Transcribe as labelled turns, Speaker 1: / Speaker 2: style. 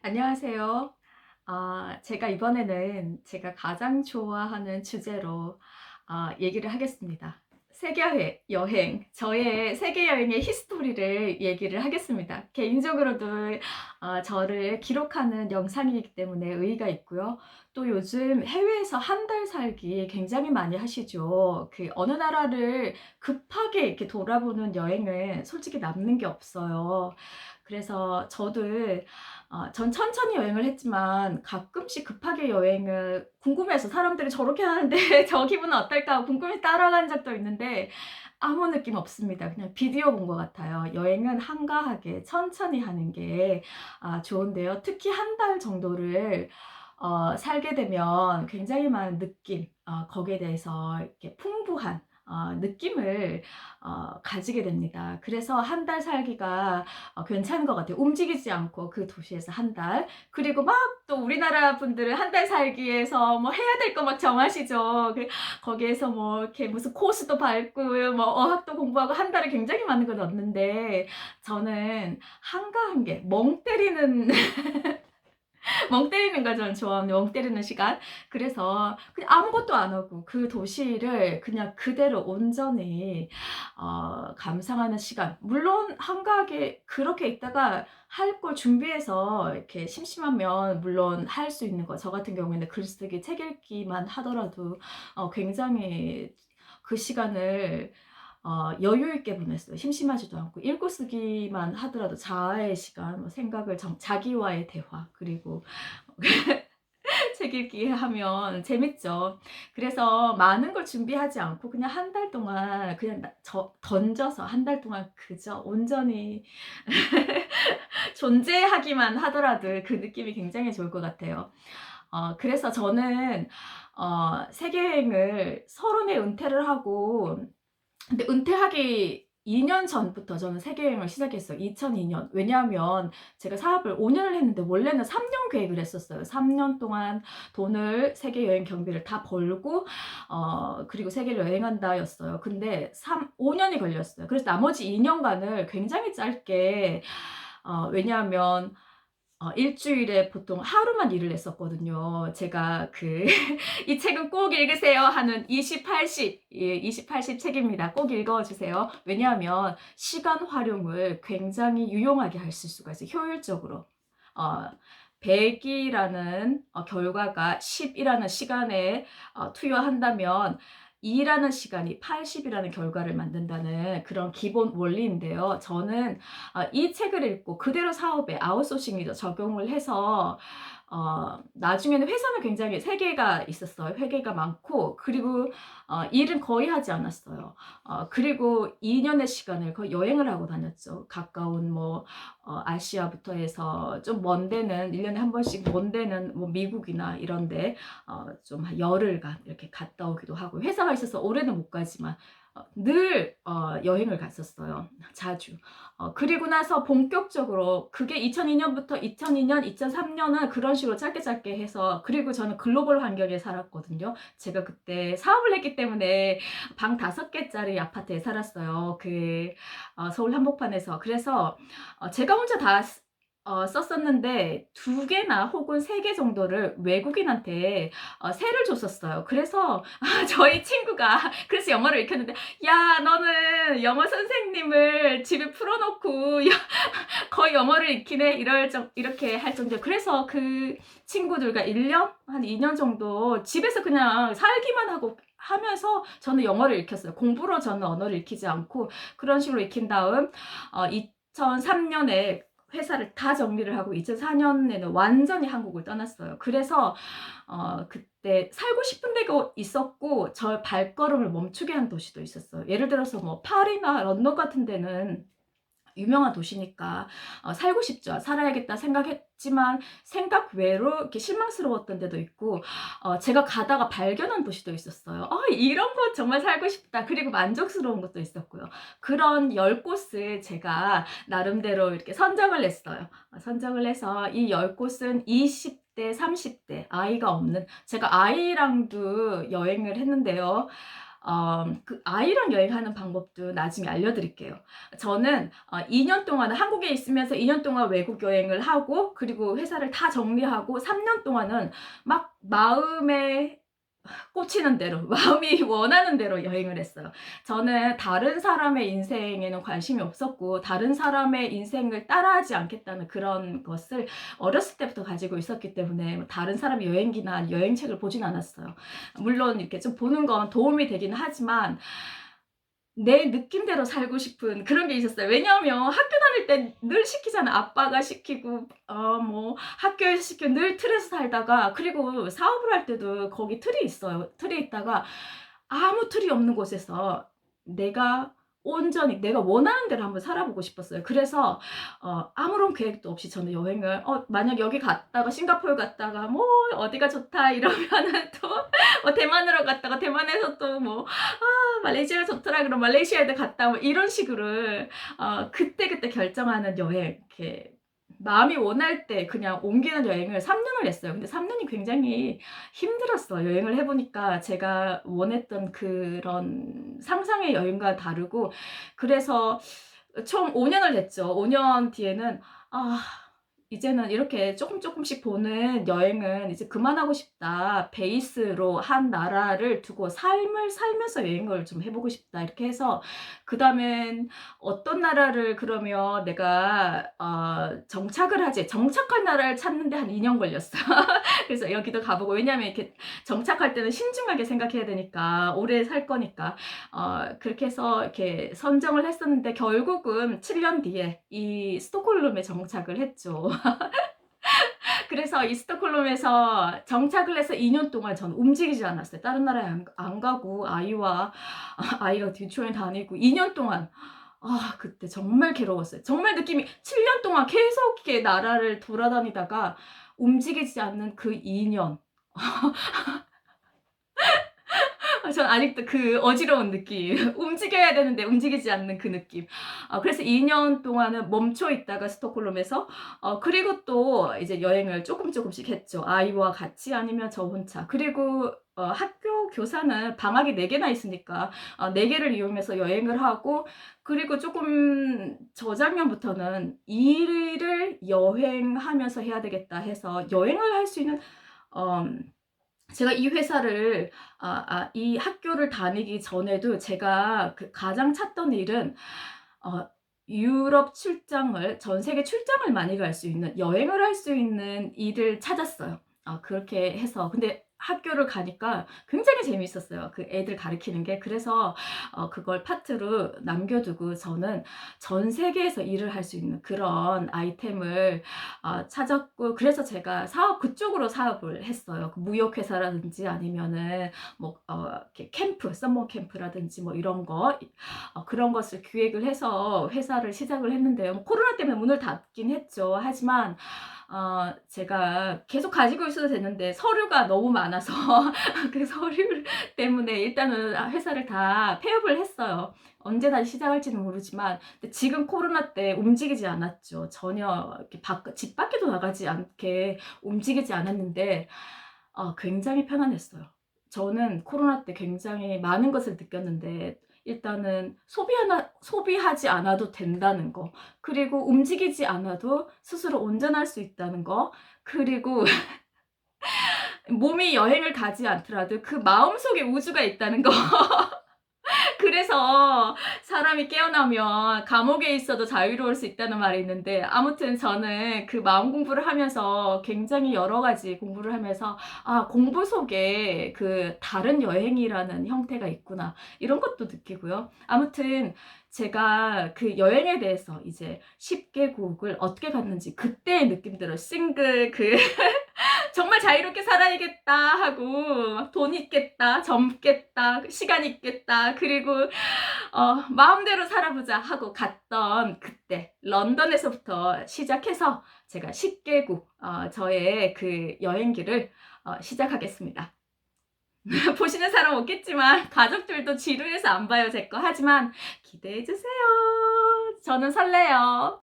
Speaker 1: 안녕하세요. 제가 이번에는 제가 가장 좋아하는 주제로 얘기를 하겠습니다. 여행, 저의 세계 여행의 히스토리를 얘기를 하겠습니다. 개인적으로도 저를 기록하는 영상이기 때문에 의의가 있고요. 또 요즘 해외에서 한 달 살기 굉장히 많이 하시죠. 그 어느 나라를 급하게 이렇게 돌아보는 여행은 솔직히 남는 게 없어요. 그래서 전 천천히 여행을 했지만 가끔씩 급하게 여행을 궁금해서 사람들이 저렇게 하는데 저 기분은 어떨까 궁금해서 따라간 적도 있는데 아무 느낌 없습니다. 그냥 비디오 본 것 같아요. 여행은 한가하게 천천히 하는 게 좋은데요. 특히 한 달 정도를 살게 되면 굉장히 많은 느낌, 거기에 대해서 이렇게 풍부한 느낌을 가지게 됩니다. 그래서 한 달 살기가 괜찮은 것 같아요. 움직이지 않고 그 도시에서 한 달. 그리고 막 또 우리나라 분들은 한 달 살기 위해서 뭐 해야 될 거 막 정하시죠. 거기에서 뭐 이렇게 무슨 코스도 밟고 뭐 어학도 공부하고 한 달에 굉장히 많은 걸 넣는데 저는 한가한 게 멍 때리는 멍 때리는 걸 저는 좋아합니다. 멍 때리는 시간. 그래서 그냥 아무것도 안 하고 그 도시를 그냥 그대로 온전히 감상하는 시간. 물론 한가하게 그렇게 있다가 할 걸 준비해서 이렇게 심심하면 물론 할 수 있는 거. 저 같은 경우에는 글쓰기, 책 읽기만 하더라도 굉장히 그 시간을 여유 있게 보냈어요. 심심하지도 않고 읽고 쓰기만 하더라도 자아의 시간, 뭐 생각을 자기와의 대화, 그리고 책 읽기 하면 재밌죠. 그래서 많은 걸 준비하지 않고 그냥 한 달 동안 그냥 던져서 한 달 동안 그저 온전히 존재하기만 하더라도 그 느낌이 굉장히 좋을 것 같아요. 그래서 저는 세계여행을 서른에 은퇴를 하고 근데 은퇴하기 2년 전부터 저는 세계여행을 시작했어요. 2002년. 왜냐하면 제가 사업을 5년을 했는데 원래는 3년 계획을 했었어요. 3년 동안 돈을 세계여행 경비를 다 벌고 그리고 세계를 여행한다였어요. 근데 5년이 걸렸어요. 그래서 나머지 2년간을 굉장히 짧게 왜냐하면 일주일에 보통 하루만 일을 했었거든요. 제가 이 책은 꼭 읽으세요 하는 28십, 예, 28십 책입니다. 꼭 읽어주세요. 왜냐하면 시간 활용을 굉장히 유용하게 하실 수가 있어요. 효율적으로. 어, 100이라는 결과가 10이라는 시간에 투여한다면 2라는 시간이 80이라는 결과를 만든다는 그런 기본 원리인데요. 저는 이 책을 읽고 그대로 사업에 아웃소싱이죠. 적용을 해서 나중에는 회사는 굉장히 세개가 있었어요. 회계가 많고 그리고 일은 거의 하지 않았어요. 그리고 2년의 시간을 거의 여행을 하고 다녔죠. 가까운 뭐 아시아부터 해서 좀 먼 데는 1년에 한 번씩 먼 데는 뭐 미국이나 이런데 좀 열흘간 이렇게 갔다 오기도 하고 회사가 있어서 올해는 못 가지만 늘 여행을 갔었어요. 자주. 그리고 나서 본격적으로 그게 2002년부터 2002년, 2003년은 그런 식으로 짧게 짧게 해서 그리고 저는 글로벌 환경에 살았거든요. 제가 그때 사업을 했기 때문에 방 5개짜리 아파트에 살았어요. 서울 한복판에서. 그래서 제가 혼자 다 썼었는데 2개나 혹은 3개 정도를 외국인한테 세를 줬었어요. 그래서 저희 친구가 그래서 영어를 익혔는데 야 너는 영어 선생님을 집에 풀어놓고 거의 영어를 익히네 이렇게 할 정도. 그래서 그 친구들과 1년 한 2년 정도 집에서 그냥 살기만 하면서 저는 영어를 익혔어요. 공부로 저는 언어를 익히지 않고 그런 식으로 익힌 다음 2003년에 회사를 다 정리를 하고 2004년에는 완전히 한국을 떠났어요. 그래서 그때 살고 싶은 데가 있었고 저 발걸음을 멈추게 한 도시도 있었어요. 예를 들어서 뭐 파리나 런던 같은 데는 유명한 도시니까 살고 싶죠. 살아야겠다 생각했지만 생각 외로 이렇게 실망스러웠던 데도 있고 제가 가다가 발견한 도시도 있었어요. 이런 곳 정말 살고 싶다. 그리고 만족스러운 것도 있었고요. 그런 10곳을 제가 나름대로 이렇게 선정을 했어요. 선정을 해서 이 10곳은 20대, 30대 아이가 없는 제가 아이랑도 여행을 했는데요. 그 아이랑 여행하는 방법도 나중에 알려드릴게요. 저는 2년 동안은 한국에 있으면서 2년 동안 외국 여행을 하고 그리고 회사를 다 정리하고 3년 동안은 막 마음에 꽂히는 대로 마음이 원하는 대로 여행을 했어요. 저는 다른 사람의 인생에는 관심이 없었고 다른 사람의 인생을 따라하지 않겠다는 그런 것을 어렸을 때부터 가지고 있었기 때문에 다른 사람의 여행기나 여행책을 보진 않았어요. 물론 이렇게 좀 보는 건 도움이 되긴 하지만 내 느낌대로 살고 싶은 그런 게 있었어요. 왜냐하면 학교 다닐 때 늘 시키잖아요. 아빠가 시키고 뭐 학교에서 시키고 늘 틀에서 살다가 그리고 사업을 할 때도 거기 틀이 있어요. 틀에 있다가 아무 틀이 없는 곳에서 내가 온전히 내가 원하는 대로 한번 살아보고 싶었어요. 그래서 아무런 계획도 없이 저는 여행을 만약 여기 갔다가 싱가포르 갔다가 뭐 어디가 좋다 이러면은 또 대만으로 갔다가 대만에서 또 뭐 말레이시아가 좋더라 그럼 말레이시아에도 갔다 뭐 이런 식으로 그때그때 결정하는 여행 이렇게 마음이 원할 때 그냥 옮기는 여행을 3년을 했어요. 근데 3년이 굉장히 힘들었어요. 여행을 해보니까 제가 원했던 그런 상상의 여행과 다르고 그래서 총 5년을 했죠. 5년 뒤에는 이제는 이렇게 조금씩 보는 여행은 이제 그만하고 싶다. 베이스로 한 나라를 두고 삶을 살면서 여행을 좀 해보고 싶다. 이렇게 해서 그 다음엔 어떤 나라를 그러면 내가 정착을 하지. 정착할 나라를 찾는데 한 2년 걸렸어. 그래서 여기도 가보고 왜냐면 이렇게 정착할 때는 신중하게 생각해야 되니까 오래 살 거니까 그렇게 해서 이렇게 선정을 했었는데 결국은 7년 뒤에 이 스톡홀름에 정착을 했죠. 그래서 이 스톡홀름에서 정착을 해서 2년 동안 저는 움직이지 않았어요. 다른 나라에 안 가고 아이가 뒤촌에 다니고 2년 동안 그때 정말 괴로웠어요. 정말 느낌이 7년 동안 계속 이렇게 나라를 돌아다니다가 움직이지 않는 그 2년. 전 아직도 그 어지러운 느낌 움직여야 되는데 움직이지 않는 그 느낌 그래서 2년 동안은 멈춰 있다가 스톡홀름에서 그리고 또 이제 여행을 조금씩 했죠. 아이와 같이 아니면 저 혼자 그리고 학교 교사는 방학이 4개나 있으니까 4개를 이용해서 여행을 하고 그리고 조금 저작년부터는 일을 여행하면서 해야 되겠다 해서 여행을 할 수 있는 제가 이 회사를 이 학교를 다니기 전에도 제가 그 가장 찾던 일은 유럽 출장을 전 세계 출장을 많이 갈 수 있는 여행을 할 수 있는 일을 찾았어요. 그렇게 해서 근데 학교를 가니까 굉장히 재미있었어요. 그 애들 가르치는 게. 그래서 그걸 파트로 남겨두고 저는 전 세계에서 일을 할 수 있는 그런 아이템을 찾았고 그래서 제가 그쪽으로 사업을 했어요. 그 무역회사라든지 아니면은 뭐 이렇게 캠프, 서머 캠프라든지 뭐 이런 거 그런 것을 기획을 해서 회사를 시작을 했는데요. 뭐 코로나 때문에 문을 닫긴 했죠. 하지만 제가 계속 가지고 있어도 되는데 서류가 너무 많아서 그 서류 때문에 일단은 회사를 다 폐업을 했어요. 언제 다시 시작할지는 모르지만 근데 지금 코로나 때 움직이지 않았죠. 전혀 이렇게 집 밖에도 나가지 않게 움직이지 않았는데 굉장히 편안했어요. 저는 코로나 때 굉장히 많은 것을 느꼈는데 일단은 소비하지 않아도 된다는 거 그리고 움직이지 않아도 스스로 온전할 수 있다는 거 그리고 몸이 여행을 가지 않더라도 그 마음속에 우주가 있다는 거 그래서 사람이 깨어나면 감옥에 있어도 자유로울 수 있다는 말이 있는데 아무튼 저는 그 마음 공부를 하면서 굉장히 여러 가지 공부를 하면서 공부 속에 그 다른 여행이라는 형태가 있구나 이런 것도 느끼고요. 아무튼 제가 그 여행에 대해서 이제 10개국을 어떻게 갔는지 그때의 느낌대로 싱글 정말 자유롭게 살아야겠다 하고 돈 있겠다, 젊겠다, 시간 있겠다 그리고 마음대로 살아보자 하고 갔던 그때 런던에서부터 시작해서 제가 10개국 저의 그 여행기를 시작하겠습니다. 보시는 사람 없겠지만 가족들도 지루해서 안 봐요 제 거. 하지만 기대해주세요. 저는 설레요.